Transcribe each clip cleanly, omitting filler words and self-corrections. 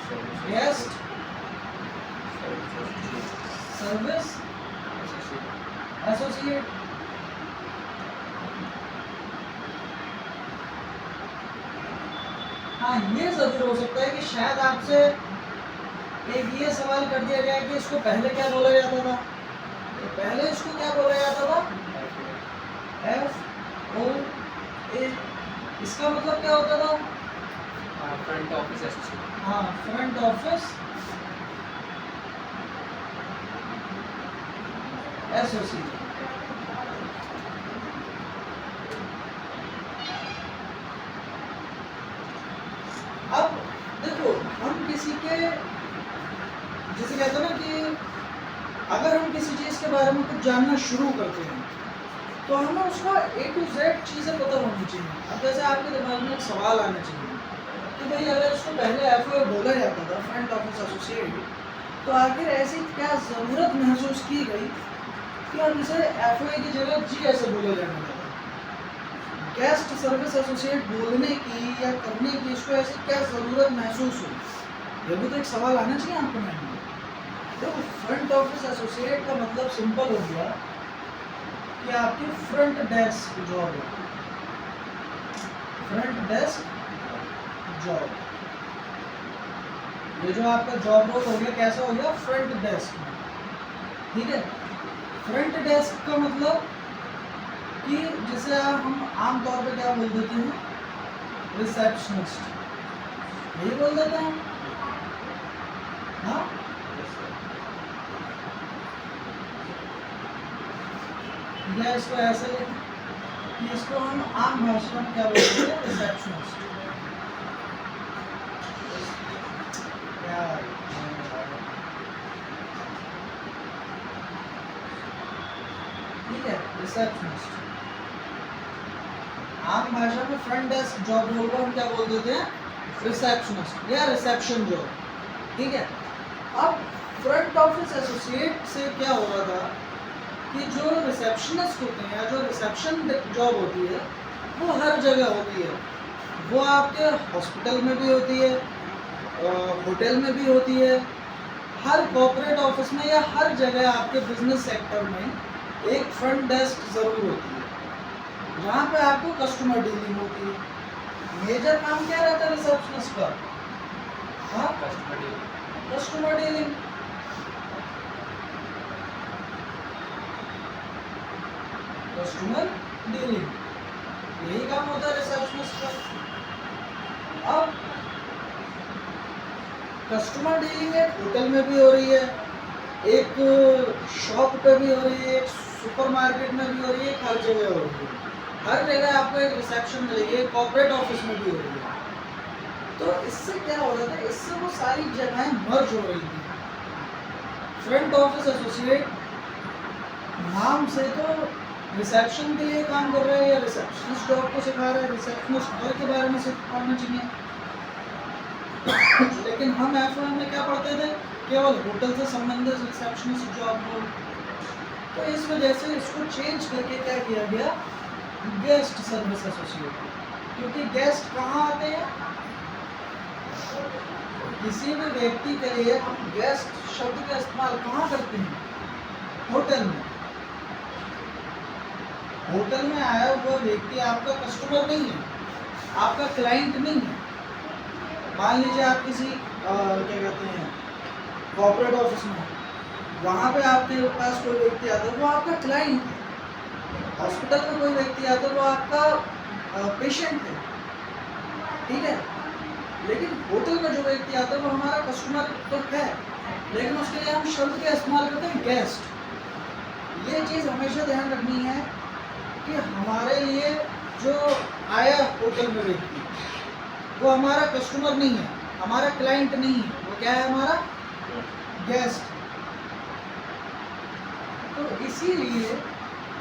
Guest service associate. हाँ, ये जरूर हो सकता है कि शायद आपसे एक ये सवाल कर दिया गया कि इसको पहले क्या बोला जाता था, तो पहले इसको क्या बोला जाता था, FOA। इसका मतलब क्या होता था, फ्रंट ऑफिस एसोसिएट। हाँ, फ्रंट ऑफिस एसोसिएट। अब देखो, हम किसी के, जैसे कहते हैं ना कि अगर हम किसी चीज़ के बारे में कुछ जानना शुरू करते हैं तो हमें उसका A to Z चीज़ें पता होनी चाहिए। अब जैसे आपके दिमाग में एक सवाल आना चाहिए कि भाई अगर इसको पहले FOA बोला जाता था, फ्रंट ऑफिस एसोसिएट, तो आखिर ऐसी क्या ज़रूरत महसूस की गई कि अब इसे FOA की जगह G ऐसे बोला जाने लगा। गेस्ट सर्विस एसोसिएट बोलने की या करने की इसको ऐसी क्या ज़रूरत महसूस हुई, ये भी तो एक सवाल आना चाहिए आपको माइंड में। देखो, फ्रंट ऑफिस एसोसिएट का मतलब सिंपल हो गया कि आपकी फ्रंट डेस्क जॉब है, फ्रंट डेस्क जॉब। ये जो आपका जॉब रोल हो गया, कैसा हो गया, फ्रंट डेस्क में, ठीक है। फ्रंट डेस्क का मतलब कि जिसे हम आमतौर पे क्या बोल देते हैं, रिसेप्शनिस्ट, यही बोल देते हैं, हाँ। या इसको ऐसे कि इसको हम आम भाषा में क्या बोलते हैं, रिसेप्शनिस्ट। ठीक है, रिसेप्शनिस्ट। आम भाषा में फ्रंट डेस्क जॉब रोल को हम क्या बोल देते हैं, रिसेप्शनिस्ट या रिसेप्शन जॉब, ठीक है। अब फ्रंट ऑफिस एसोसिएट से क्या हो रहा था कि जो रिसेप्शनिस्ट होते हैं या जो रिसेप्शन जॉब होती है वो हर जगह होती है। वो आपके हॉस्पिटल में भी होती है, होटल में भी होती है, हर कॉर्पोरेट ऑफिस में या हर जगह आपके बिजनेस सेक्टर में एक फ्रंट डेस्क ज़रूर होती है जहाँ पे आपको कस्टमर डीलिंग होती है। मेजर काम क्या रहता है रिसेप्शनिस्ट का, हाँ, कस्टमर डीलिंग। कस्टमर डीलिंग, यही काम होता है रिसेप्शनिस्ट का। अब कस्टमर डीलिंग एक होटल में भी हो रही है, एक शॉप पे भी हो रही है, एक सुपरमार्केट में भी हो रही है, हर जगह हो रही है। हर जगह आपको एक रिसेप्शन मिलेगी, कॉर्पोरेट ऑफिस में भी हो रही है। तो इससे क्या हो रहा था, इससे वो सारी जगहें मर्ज हो रही थी। फ्रंट ऑफिस एसोसिएट नाम से तो रिसेप्शन के लिए काम कर रहे हैं या रिसेप्शनिस्ट जॉब को सिखा रहे हैं, रिसेप्शनिस्ट घर के बारे में सिखाना चाहिए। लेकिन हम FOA में क्या पढ़ते थे, केवल होटल से संबंधित रिसेप्शनिस्ट जॉब रोल। तो इस वजह से इसको चेंज करके क्या किया गया, गेस्ट सर्विस एसोसिएट। क्योंकि गेस्ट कहाँ आते हैं, किसी भी व्यक्ति के लिए हम गेस्ट शब्द का इस्तेमाल कहाँ करते हैं, होटल में। होटल में आया हुआ व्यक्ति आपका कस्टमर नहीं है, आपका क्लाइंट नहीं है। मान लीजिए आप किसी क्या कहते हैं कॉर्पोरेट ऑफिस में, वहाँ पे आपके पास कोई व्यक्ति आता है वो आपका क्लाइंट है। हॉस्पिटल में कोई व्यक्ति आता है वो आपका पेशेंट है, ठीक है। लेकिन होटल में जो व्यक्ति आता है वो हमारा कस्टमर तो है, लेकिन उसके लिए हम शब्द का इस्तेमाल करते हैं गेस्ट। ये चीज़ हमेशा ध्यान रखनी है कि हमारे लिए जो आया होटल में व्यक्ति वो हमारा कस्टमर नहीं है, हमारा क्लाइंट नहीं है, वो क्या है, हमारा गेस्ट। तो इसीलिए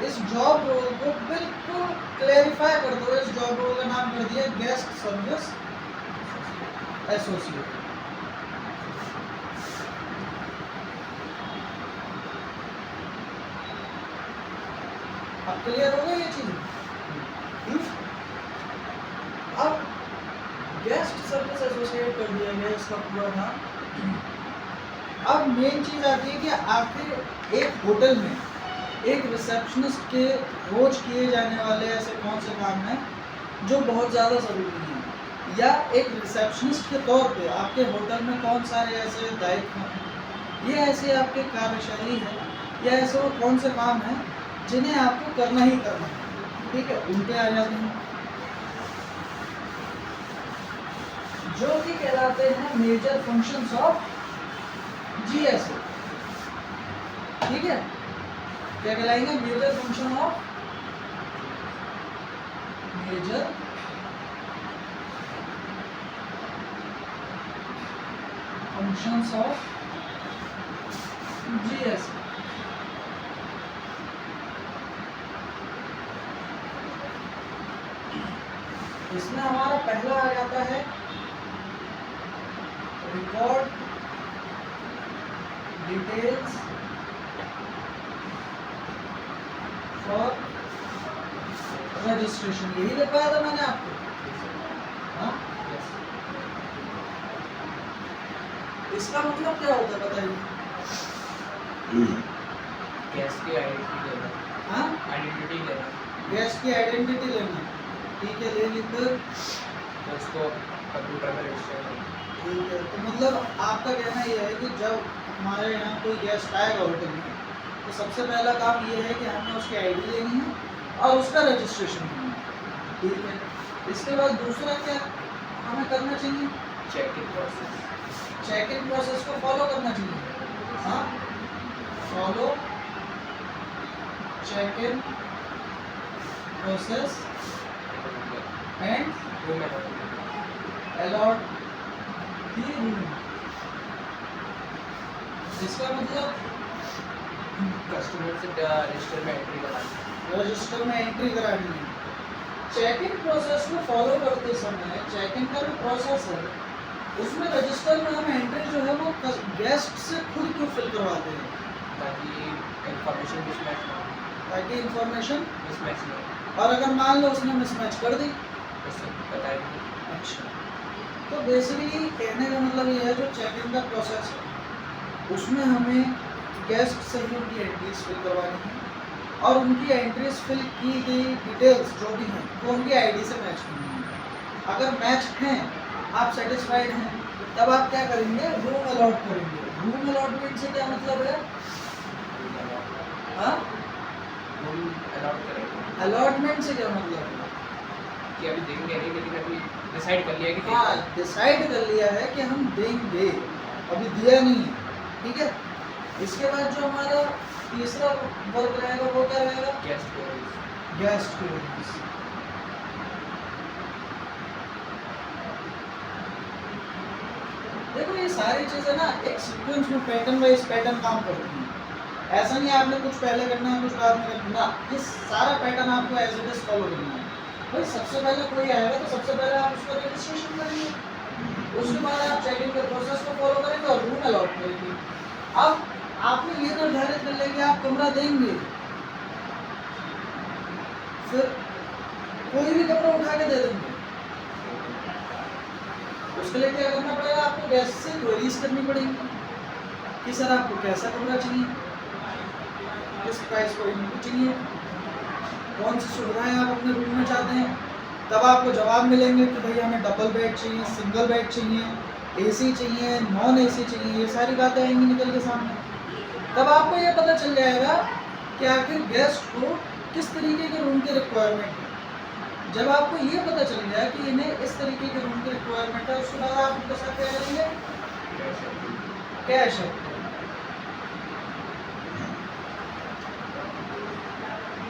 इस जॉब रोल को बिल्कुल क्लैरिफाई कर दो। इस जॉब रोल का नाम कर दिया गेस्ट सर्विस एसोसिएट। अब क्लियर हो गई ये चीज। अब गेस्ट सर्विस एसोसिएट स्किप कर दिया गया इसका पूरा नाम। अब मेन चीज़ आती है कि आखिर एक होटल में एक रिसेप्शनिस्ट के रोज किए जाने वाले ऐसे कौन से काम हैं जो बहुत ज़्यादा ज़रूरी हैं, या एक रिसेप्शनिस्ट के तौर पे आपके होटल में कौन सारे ऐसे दायित्व हैं, ये ऐसे आपके कार्यशैली है, या ऐसे वो कौन से काम हैं जिन्हें आपको करना ही करना है। ठीक है, उनके आ जाते हैं जो कि कहलाते हैं मेजर फंक्शंस ऑफ जीएसए। ठीक है, क्या कहलाएंगे? Major function of major functions of GSA. इसमें हमारा पहला आ जाता है रिकॉर्ड डिटेल्स फॉर रजिस्ट्रेशन। यही लिखवाया था मैंने आपको। हाँ, इसका मतलब क्या होता है बताइए? गैस की आइडेंटिटी लेना। हाँ, आइडेंटिटी लेना, गैस की आइडेंटिटी लेना। ठीक है, ले लेकर तो उसको कंप्यूटर में रजिस्टर करना। ठीक है, तो मतलब आपका कहना यह है कि जब हमारे यहाँ कोई गेस्ट आएगा होटल में, तो सबसे पहला काम ये है कि हमें उसकी आईडी लेनी है और उसका रजिस्ट्रेशन करना है। ठीक है, इसके बाद दूसरा क्या हमें करना चाहिए? Check in process. Check in process को फॉलो करना चाहिए। हाँ, follow check in process and room allot. Allot the room. इसका मतलब कस्टमर से रजिस्टर में एंट्री करानी। रजिस्टर में एंट्री करानी है। चेक इन प्रोसेस को फॉलो करते समय चेक इन का जो प्रोसेस है उसमें रजिस्टर में हम एंट्री जो है वो गेस्ट से खुद क्यों फिल करवाते हैं? ताकि इंफॉर्मेशन मिसमैच ना हो। ताकि इंफॉर्मेशन, मिसमैच ना हो, और अगर मान लो उसने मिसमैच कर दी, उससे बताएंगे। अच्छा, तो बेसिकली कहने का मतलब ये है जो चेक इन का प्रोसेस है उसमें हमें गेस्ट से ही उनकी एंट्रीज फिल करवानी है और उनकी एंट्रीज फिल की गई डिटेल्स जो भी हैं वो उनकी आईडी से मैच करनी है। अगर मैच हैं, आप सेटिस्फाइड हैं, तब आप क्या करेंगे? रूम अलॉट करेंगे। रूम अलॉटमेंट से क्या मतलब है? हाँ, रूम अलॉट करेंगे अलॉटमेंट से क्या मतलब है? कि अभी देंगे नहीं, लेकिन अभी डिसाइड कर लिया कि हाँ, डिसाइड कर लिया है कि हम देंगे, अभी दिया नहीं है। ठीक है, इसके बाद जो हमारा तीसरा वर्क रहेगा वो क्या रहेगा? Guest queries. Guest queries. देखो ये सारी चीजें ना एक सीक्वेंस में पैटर्न वाइज पैटर्न काम करती हैं। ऐसा नहीं है आपने कुछ पहले करना है कुछ बाद में करना, ये सारा पैटर्न आपको एज इट इज फॉलो करना है। भाई सबसे पहले कोई आएगा तो सबसे पहले आप उसका रजिस्ट्रेशन करेंगे, उसके बाद आप चेक इन के प्रोसेस को फॉलो करेंगे और रूम अलॉट करेंगे। अब आपने ये निर्धारित कर लिया कि आप कमरा देंगे, फिर कोई भी कमरा उठा के दे देंगे, उसके लिए क्या करना पड़ेगा? आपको गेस्ट से क्वेरीज करनी पड़ेगी कि सर आपको कैसा कमरा चाहिए, किस प्राइस पर इनको चाहिए, कौन सी सुविधाएं आप अपने रूम में चाहते हैं। तब आपको जवाब मिलेंगे कि भाई हमें डबल बेड चाहिए, सिंगल बेड चाहिए, एसी चाहिए, नॉन एसी चाहिए, ये सारी बातें आएंगी निकल के सामने। तब आपको ये पता चल जाएगा कि आखिर गेस्ट को किस तरीके के रूम की रिक्वायरमेंट है। जब आपको ये पता चल गया कि इन्हें इस तरीके के रूम की रिक्वायरमेंट है, उसके बाद आप उनके साथ क्या करेंगे? कैश है।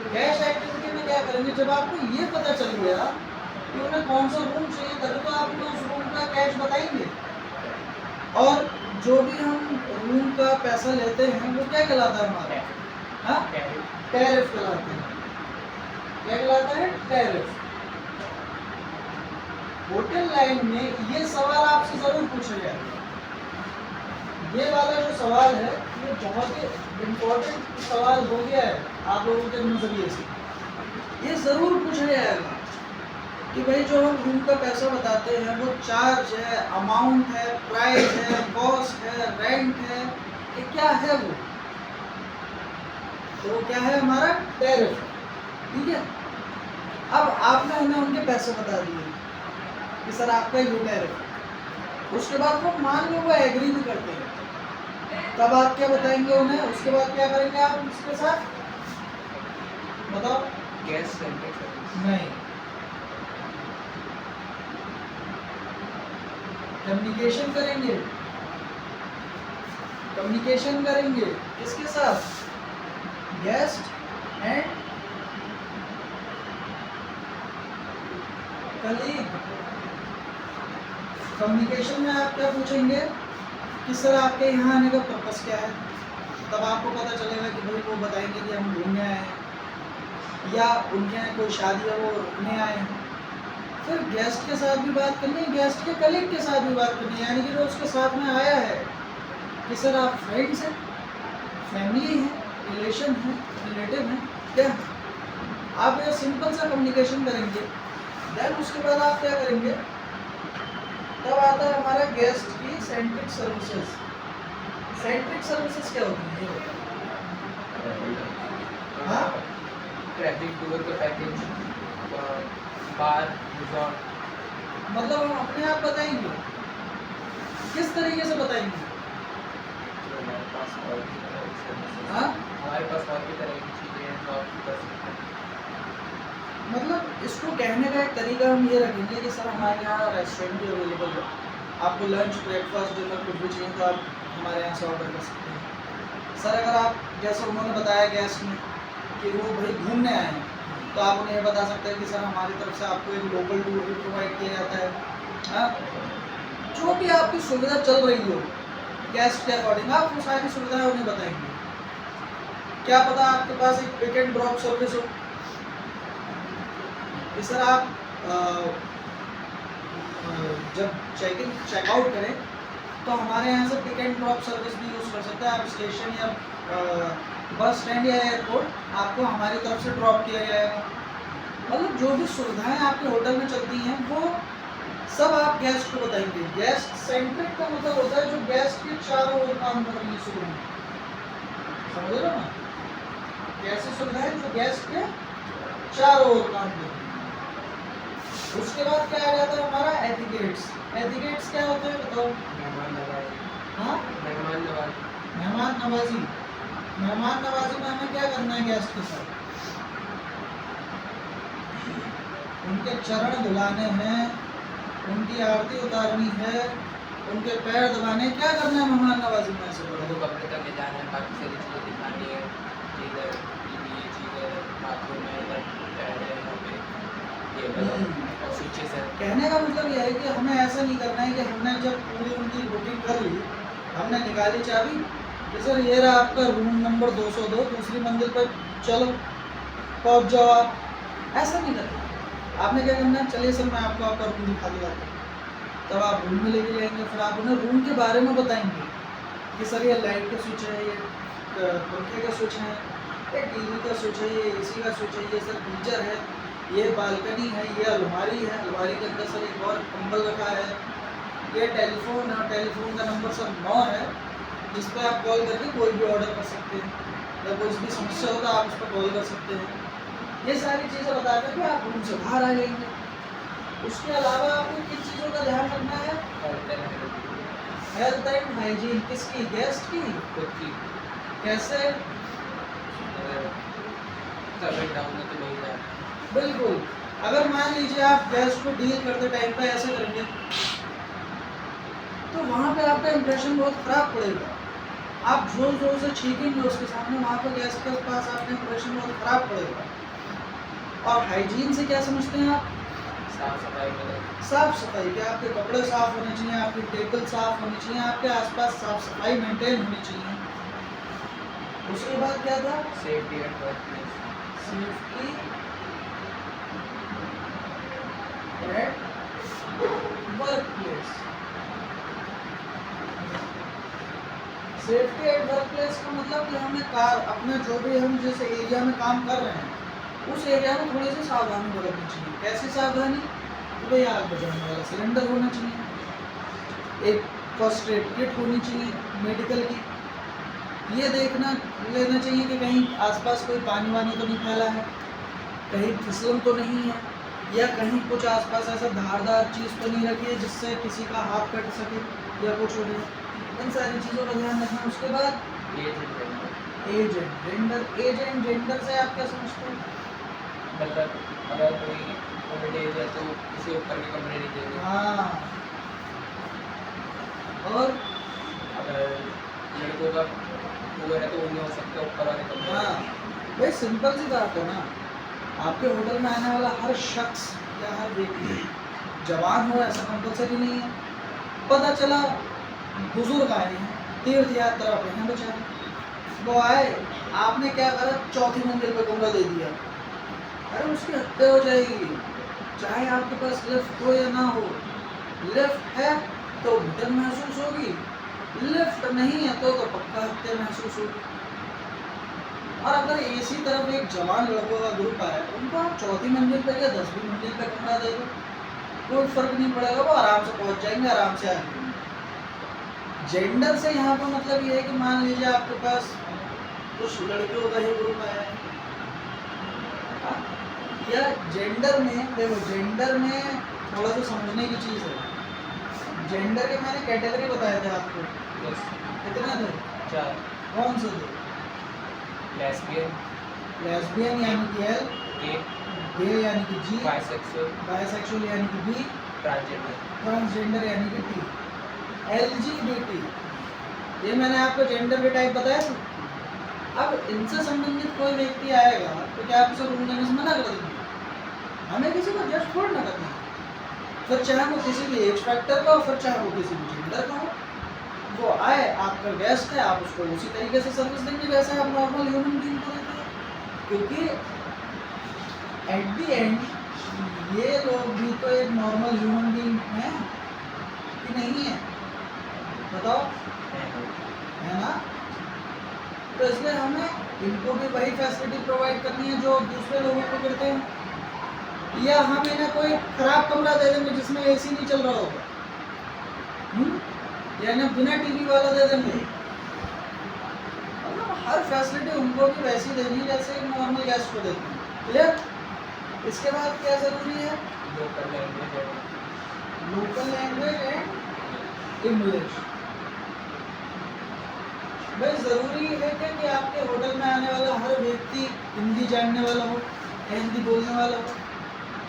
कैश एक्टिविटी में क्या करेंगे? जब आपको ये पता चल गया कि उन्हें कौन सा रूम चाहिए, तभी तो आप उन्हें उस रूम का कैश बताएंगे। और जो भी हम रूम का पैसा लेते हैं वो क्या कहलाता है हमारा? हाँ, टैरिफ कहलाता है। क्या कहलाता है? टैरिफ। होटल लाइन में ये सवाल आपसे जरूर पूछा जाएगा। ये वाला जो सवाल है ये बहुत ही इम्पोर्टेंट सवाल हो गया है आप लोगों के नजरिए से। ये जरूर पूछा जाएगा कि भाई जो हम रूम का पैसा बताते हैं वो चार्ज है, अमाउंट है, प्राइस है, कॉस्ट है, रेंट है, कि क्या है वो, तो वो क्या है हमारा टैरिफ, ठीक है। अब आपने हमें उनके पैसे बता दिए कि सर आपका ये टैरिफ, उसके बाद वो मान लो वो एग्री भी करते हैं, तब आप क्या बताएंगे उन्हें, उसके बाद क्या करेंगे आप उसके साथ, बताओ। Gas centric service. नहीं, कम्युनिकेशन करेंगे, कम्युनिकेशन करेंगे किसके साथ, गेस्ट एंड कलीग। कम्युनिकेशन में आप क्या पूछेंगे कि सर आपके यहाँ आने का पर्पस क्या है, तब आपको पता चलेगा कि भाई वो बताएंगे कि हम घूमने आए हैं, या उनके यहाँ कोई शादी है वो रुकने आए हैं। फिर गेस्ट के साथ भी बात करनी है, गेस्ट के कलीग के साथ भी बात करनी है, यानी कि जो उसके साथ में आया है कि सर आप फ्रेंड्स हैं, फैमिली हैं, रिलेशन हैं, रिलेटिव हैं, क्या आप ये सिंपल सा कम्युनिकेशन करेंगे। देन उसके बाद आप क्या करेंगे, तब आता है हमारा गेस्ट की सेंट्रिक सर्विसेज। सेंट्रिक सर्विसेज क्या होती है ये बताओ? हाँ, ट्रैफिक टूर का पैकेज, बार, रिजॉर्ट। मतलब हम अपने आप बताएंगे, किस तरीके से बताएंगे, हमारे पास और भी तरह की सर्विसेज, हाँ हमारे पास और भी तरह की चीज़ें हैं जो आप कर सकते हैं। मतलब इसको कहने का एक तरीका हम ये रखेंगे कि सर हमारे यहाँ रेस्टोरेंट भी अवेलेबल है, आपको लंच ब्रेकफास्ट डिनर कुछ भी चाहिए तो आप हमारे यहाँ से ऑर्डर कर सकते हैं। सर अगर आप जैसे उन्होंने बताया गेस्ट ने कि वो भाई घूमने आए हैं, तो आप उन्हें ये बता सकते हैं कि सर हमारी तरफ से आपको एक लोकल टूर भी प्रोवाइड किया जाता है। हाँ, जो भी आपकी सुविधा चल रही हो गेस्ट के अकॉर्डिंग आप वो सारी सुविधाएं उन्हें बताएंगे। क्या पता आपके पास एक पिक एंड ड्रॉप सर्विस हो कि सर आप जब चेक इन चेकआउट करें तो हमारे यहाँ से पिक एंड ड्रॉप सर्विस भी यूज़ कर सकते हैं। आप स्टेशन या बस स्टैंड या एयरपोर्ट आपको हमारी तरफ से ड्रॉप किया जाएगा। मतलब जो भी सुविधाएं आपके होटल में चलती हैं वो सब आप गेस्ट को बताएंगे। गेस्ट सेंट्रिक का मतलब होता है जो गेस्ट के चारों ओर काम कर रही है सुविधाएं, समझ रहे हो ना, कैसी सुविधाएं जो गेस्ट के चारों ओर काम कर रही है। उसके बाद क्या आ जाता है हमारा एथिकेट्स। एथिकेट्स क्या होते हैं बताओ? मेहमान नवाजी। हाँ, मेहमान नवाजी। मेहमान नवाजी। मेहमान नवाजी में हमें क्या करना है गेस्ट के साथ? उनके चरण धुलाने हैं, उनकी आरती उतारनी है, उनके पैर दबाने, क्या करना है मेहमान नवाजी में ऐसे उनको कमरे तक ले जाना है, बाकी सारी चीज़ें दिखानी है, इधर ये चीज़ है, बाथरूम है, इधर बेड है, यहाँ पे ये मतलब और स्विचेस है। कहने का मतलब यह है कि हमें ऐसा नहीं करना है कि हमने जब पूरी उनकी बुकिंग कर ली, हमने निकाली चाबी कि सर ये रहा आपका रूम नंबर 202, दूसरी मंजिल पर चलो पहुंच जाओ आप, ऐसा नहीं करना। आपने क्या करना है, चलिए सर मैं आपको आपका रूम दिखा दिया, तब आप रूम में लेके जाएंगे। फिर आप उन्हें रूम के बारे में बताएंगे कि सर ये लाइट का स्विच है, ये पंखे का स्विच है, ये टीवी का स्विच है, ये एसी का स्विच है, ये सर गीजर है, ये बालकनी है, ये अलमारी है, अलमारी के अंदर सर एक और कंबल रखा है, ये टेलीफोन है, टेलीफोन का नंबर सर 9 है जिस पर आप कॉल करके कोई भी ऑर्डर कर सकते हैं, या कोई भी समस्या हो तो आप उस पर कॉल कर सकते हैं। ये सारी चीज़ें बता करके आप रूम से बाहर आ जाएंगे। उसके अलावा आपको किन चीज़ों का ध्यान रखना है? हेल्थ एंड हाइजीन किसकी? गेस्ट की। खुद की कैसे? तबियत डाउन है तो नहीं जाना। बिल्कुल। अगर मान लीजिए आप गेस्ट को डील करते टाइम पे ऐसे करेंगे तो वहाँ पे आपका इंप्रेशन बहुत ख़राब पड़ेगा। आप जोर जोर से छींकेंगे उसके सामने, वहाँ पर गेस्ट के पास आपका इंप्रेशन बहुत ख़राब पड़ेगा। और हाइजीन से क्या समझते हैं आप? साफ सफाई में साफ सफाई के आपके कपड़े साफ होने चाहिए, आपकी टेबल साफ होनी चाहिए, आपके आसपास साफ सफाई मेंटेन होनी चाहिए। उसके बाद क्या था? Safety at work place. Safety at work place. Safety at work place का मतलब कि हमें कार अपने जो भी हम जिस एरिया में काम कर रहे हैं उस एरिया में थोड़ी सी सावधानी बरतनी चाहिए। कैसी सावधानी? तो भैया आग बुझाने वाला सिलेंडर होना चाहिए, एक फर्स्ट एड किट होनी चाहिए मेडिकल की, ये देखना लेना चाहिए कि कहीं आसपास कोई पानी वानी तो नहीं फैला है, कहीं फिसलन तो नहीं है, या कहीं कुछ आसपास ऐसा धारदार चीज़ तो नहीं रखी है जिससे किसी का हाथ कट सके या कुछ हो जाए। इन सारी चीज़ों का ध्यान रखना। उसके बाद एज एंड जेंडर से आप क्या समझते हैं? मतलब अगर कोई ओल्ड एज है तो उसे ऊपर के कमरे नहीं देंगे, हाँ, और अगर लड़कों का ओवर है तो वो नहीं हो सकता ऊपर वाले कमरे में। हाँ भाई सिंपल सी बात है ना, आपके होटल में आने वाला हर शख्स या हर व्यक्ति जवान हो ऐसा कंपलसरी नहीं है। पता चला बुजुर्ग आए हैं, तीर्थ यात्रा पे हैं बेचारे, वो आए, आपने क्या करा, चौथी मंजिल पे कमरा दे दिया, अरे उसकी हत्या हो जाएगी। चाहे आपके पास लिफ्ट हो या ना हो, लिफ्ट है तो घुटन महसूस होगी, लिफ्ट नहीं है तो पक्का हत्या महसूस होगी। और अगर इसी तरफ एक जवान लड़कों का ग्रुप आया, उनको आप चौथी मंजिल पे या 10वीं मंजिल पे कमरा दे दो, कोई फर्क नहीं पड़ेगा, वो आराम से पहुंच जाएंगे, आराम से आएंगे। जेंडर से यहाँ पर मतलब ये है कि मान लीजिए आपके पास कुछ लड़कियों का ही ग्रुप आया है, या जेंडर में देखो, जेंडर में थोड़ा सा समझने की चीज़ है। जेंडर के मैंने कैटेगरी बताए थे आपको, कितने थे? 4 कौन से थे? लेस्बियन, लेस्बियन यानी कि एल, गे, गे यानी कि जी, बाइसेक्सुअल, बाइसेक्सुअल यानी कि बी, ट्रांसजेंडर। ट्रांसजेंडर यानी कि टी, एलजीबीटी, ये मैंने आपको जेंडर के टाइप बताया था। अब इनसे संबंधित कोई व्यक्ति आएगा तो क्या आप उसे रूम देने से मना कर देंगे? हमें किसी को जज थोड़ा ना करना है, फिर चाहे वो किसी भी एज फैक्टर का हो, फिर चाहे वो किसी भी जेंडर का हो। वो आए, आपका गेस्ट है, आप उसको उसी तरीके से सर्विस देंगे जैसे आप नॉर्मल ह्यूमन बीइंग को देते हैं, क्योंकि एट द एंड ये लोग भी तो एक नॉर्मल ह्यूमन बीइंग हैं कि नहीं है? बताओ, है ना? तो इसलिए हमें इनको भी वही फैसिलिटी प्रोवाइड करनी है जो दूसरे लोगों को करते हैं, या हम इन्हें कोई खराब कमरा दे देंगे जिसमें एसी नहीं चल रहा होगा, या इन्हें बिना टीवी वाला दे देंगे। मतलब हर फैसिलिटी उनको भी वैसी देनी है जैसे एक नॉर्मल गेस्ट को देते हैं। क्लियर? इसके बाद क्या ज़रूरी है? Local language and English. भाई ज़रूरी है कि आपके होटल में आने वाला हर व्यक्ति हिंदी जानने वाला हो या हिंदी बोलने वाला हो।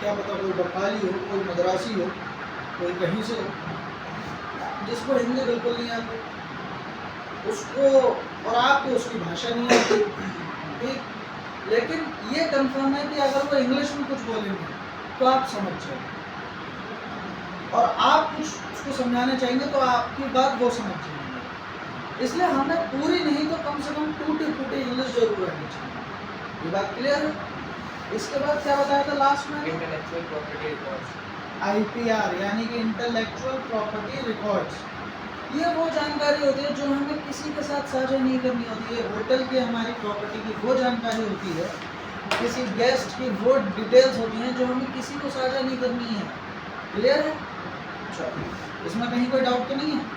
क्या पता कोई बंगाली हो, कोई मद्रासी हो, कोई कहीं से हो, जिसको हिंदी बिल्कुल नहीं आती, उसको और आपको उसकी भाषा नहीं आती, ठीक, लेकिन ये कंफर्म है कि अगर वो इंग्लिश में कुछ बोलेंगे तो आप समझ जाएंगे, और आप कुछ उसको समझाना चाहेंगे तो आपकी बात वो समझ जाएंगे। इसलिए हमें पूरी नहीं तो कम से कम टूटी फूटी इंग्लिश जरूर रहनी चाहिए। ये बात क्लियर है? इसके बाद क्या बताया था लास्ट में? इंटेलेक्चुअल प्रॉपर्टी रिकॉर्ड्स, IPR यानी कि इंटेलेक्चुअल प्रॉपर्टी रिकॉर्ड्स। ये वो जानकारी होती है जो हमें किसी के साथ साझा नहीं करनी होती है। होटल की हमारी प्रॉपर्टी की वो जानकारी होती है, किसी गेस्ट की वो डिटेल्स होती हैं जो हमें किसी को साझा नहीं करनी है। क्लियर है? चलो, इसमें कहीं कोई डाउट तो नहीं है?